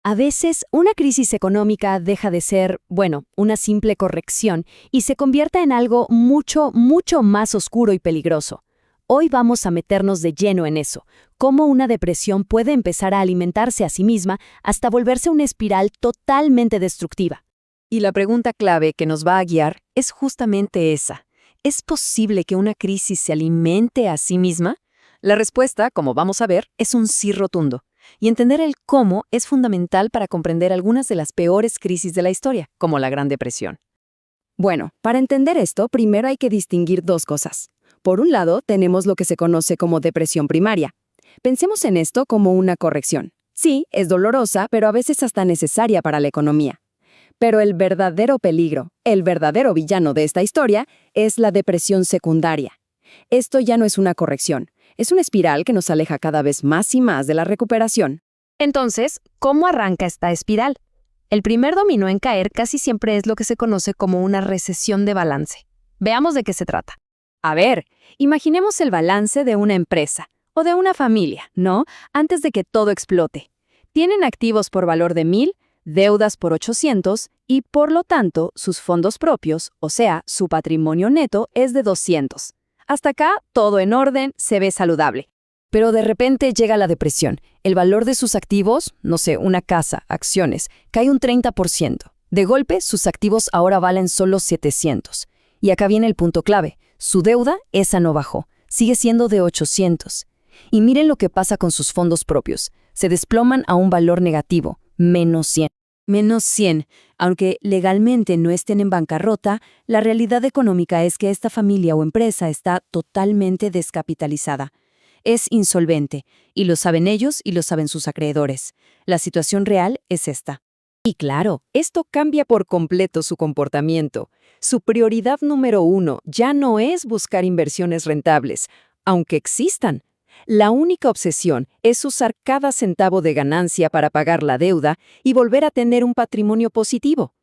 A veces, una crisis económica deja de ser, bueno, una simple corrección y se convierte en algo mucho, mucho más oscuro y peligroso. Hoy vamos a meternos de lleno en eso, cómo una depresión puede empezar a alimentarse a sí misma hasta volverse una espiral totalmente destructiva. Y la pregunta clave que nos va a guiar es justamente esa. ¿Es posible que una crisis se alimente a sí misma? La respuesta, como vamos a ver, es un sí rotundo. Y entender el cómo es fundamental para comprender algunas de las peores crisis de la historia, como la Gran Depresión. Bueno, para entender esto, primero hay que distinguir dos cosas. Por un lado, tenemos lo que se conoce como depresión primaria. Pensemos en esto como una corrección. Sí, es dolorosa, pero a veces hasta necesaria para la economía. Pero el verdadero peligro, el verdadero villano de esta historia, es la depresión secundaria. Esto ya no es una corrección, es una espiral que nos aleja cada vez más y más de la recuperación. Entonces, ¿cómo arranca esta espiral? El primer dominó en caer casi siempre es lo que se conoce como una recesión de balance. Veamos de qué se trata. A ver, imaginemos el balance de una empresa o de una familia, ¿no? Antes de que todo explote. Tienen activos por valor de 1,000, deudas por 800 y, por lo tanto, sus fondos propios, o sea, su patrimonio neto, es de 200. Hasta acá, todo en orden, se ve saludable. Pero de repente llega la depresión. El valor de sus activos, no sé, una casa, acciones, cae un 30%. De golpe, sus activos ahora valen solo 700. Y acá viene el punto clave. Su deuda, esa no bajó. Sigue siendo de 800. Y miren lo que pasa con sus fondos propios. Se desploman a un valor negativo, menos 100. Menos 100. Aunque legalmente no estén en bancarrota, la realidad económica es que esta familia o empresa está totalmente descapitalizada. Es insolvente, y lo saben ellos y lo saben sus acreedores. La situación real es esta. Y claro, esto cambia por completo su comportamiento. Su prioridad número 1 ya no es buscar inversiones rentables, aunque existan. La única obsesión es usar cada centavo de ganancia para pagar la deuda y volver a tener un patrimonio positivo.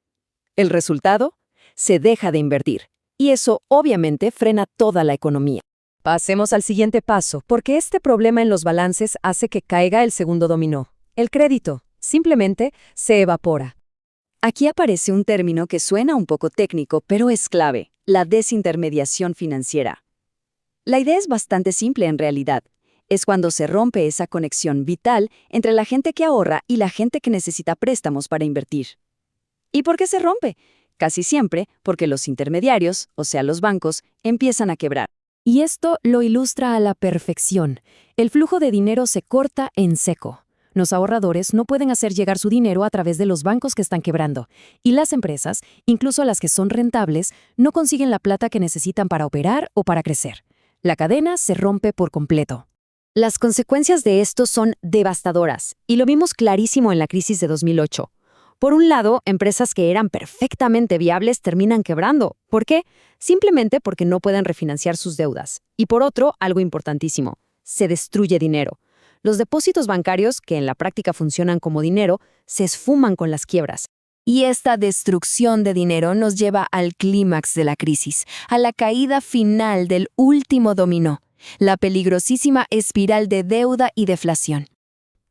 ¿El resultado? Se deja de invertir, y eso obviamente frena toda la economía. Pasemos al siguiente paso, porque este problema en los balances hace que caiga el segundo dominó. El crédito simplemente se evapora. Aquí aparece un término que suena un poco técnico, pero es clave: la desintermediación financiera. La idea es bastante simple en realidad. Es cuando se rompe esa conexión vital entre la gente que ahorra y la gente que necesita préstamos para invertir. ¿Y por qué se rompe? Casi siempre porque los intermediarios, o sea, los bancos, empiezan a quebrar. Y esto lo ilustra a la perfección. El flujo de dinero se corta en seco. Los ahorradores no pueden hacer llegar su dinero a través de los bancos que están quebrando. Y las empresas, incluso las que son rentables, no consiguen la plata que necesitan para operar o para crecer. La cadena se rompe por completo. Las consecuencias de esto son devastadoras, y lo vimos clarísimo en la crisis de 2008. Por un lado, empresas que eran perfectamente viables terminan quebrando. ¿Por qué? Simplemente porque no pueden refinanciar sus deudas. Y por otro, algo importantísimo, se destruye dinero. Los depósitos bancarios, que en la práctica funcionan como dinero, se esfuman con las quiebras. Y esta destrucción de dinero nos lleva al clímax de la crisis, a la caída final del último dominó, la peligrosísima espiral de deuda y deflación.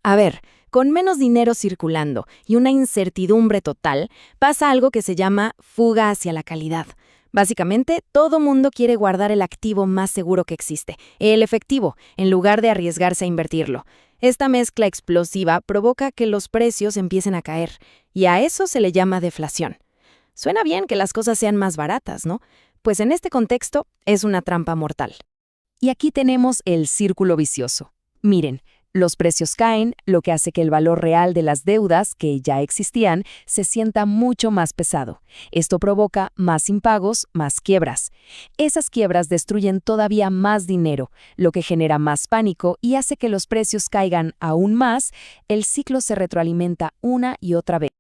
A ver, con menos dinero circulando y una incertidumbre total, pasa algo que se llama fuga hacia la calidad. Básicamente, todo mundo quiere guardar el activo más seguro que existe, el efectivo, en lugar de arriesgarse a invertirlo. Esta mezcla explosiva provoca que los precios empiecen a caer, y a eso se le llama deflación. Suena bien que las cosas sean más baratas, ¿no? Pues en este contexto es una trampa mortal. Y aquí tenemos el círculo vicioso. Miren, los precios caen, lo que hace que el valor real de las deudas que ya existían se sienta mucho más pesado. Esto provoca más impagos, más quiebras. Esas quiebras destruyen todavía más dinero, lo que genera más pánico y hace que los precios caigan aún más. El ciclo se retroalimenta una y otra vez.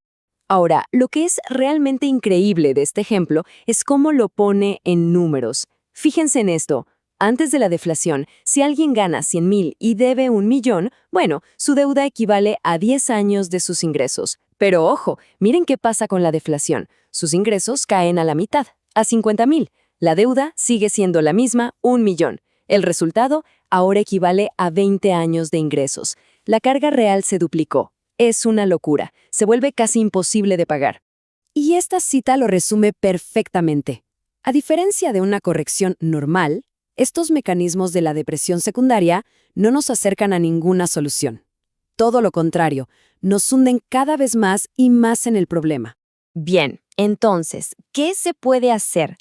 Ahora, lo que es realmente increíble de este ejemplo es cómo lo pone en números. Fíjense en esto. Antes de la deflación, si alguien gana 100,000 y debe 1,000,000, bueno, su deuda equivale a 10 años de sus ingresos. Pero ojo, miren qué pasa con la deflación. Sus ingresos caen a la mitad, a 50,000. La deuda sigue siendo la misma, 1,000,000. El resultado ahora equivale a 20 años de ingresos. La carga real se duplicó. Es una locura, se vuelve casi imposible de pagar. Y esta cita lo resume perfectamente. A diferencia de una corrección normal, estos mecanismos de la depresión secundaria no nos acercan a ninguna solución. Todo lo contrario, nos hunden cada vez más y más en el problema. Bien, entonces, ¿qué se puede hacer?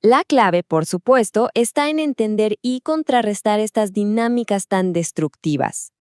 La clave, por supuesto, está en entender y contrarrestar estas dinámicas tan destructivas.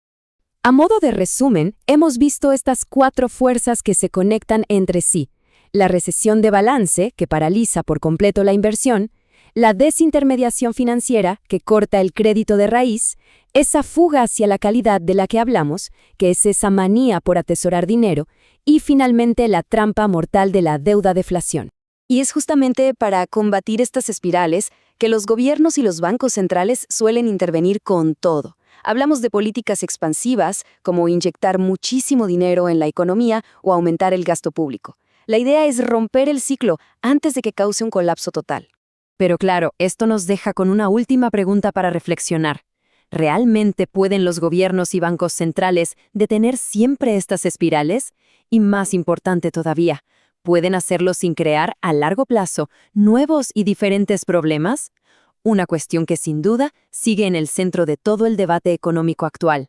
A modo de resumen, hemos visto estas 4 fuerzas que se conectan entre sí. La recesión de balance, que paraliza por completo la inversión, la desintermediación financiera, que corta el crédito de raíz, esa fuga hacia la calidad de la que hablamos, que es esa manía por atesorar dinero, y finalmente la trampa mortal de la deuda-deflación. Y es justamente para combatir estas espirales que los gobiernos y los bancos centrales suelen intervenir con todo. Hablamos de políticas expansivas, como inyectar muchísimo dinero en la economía o aumentar el gasto público. La idea es romper el ciclo antes de que cause un colapso total. Pero claro, esto nos deja con una última pregunta para reflexionar. ¿Realmente pueden los gobiernos y bancos centrales detener siempre estas espirales? Y más importante todavía, ¿pueden hacerlo sin crear a largo plazo nuevos y diferentes problemas? Una cuestión que sin duda sigue en el centro de todo el debate económico actual.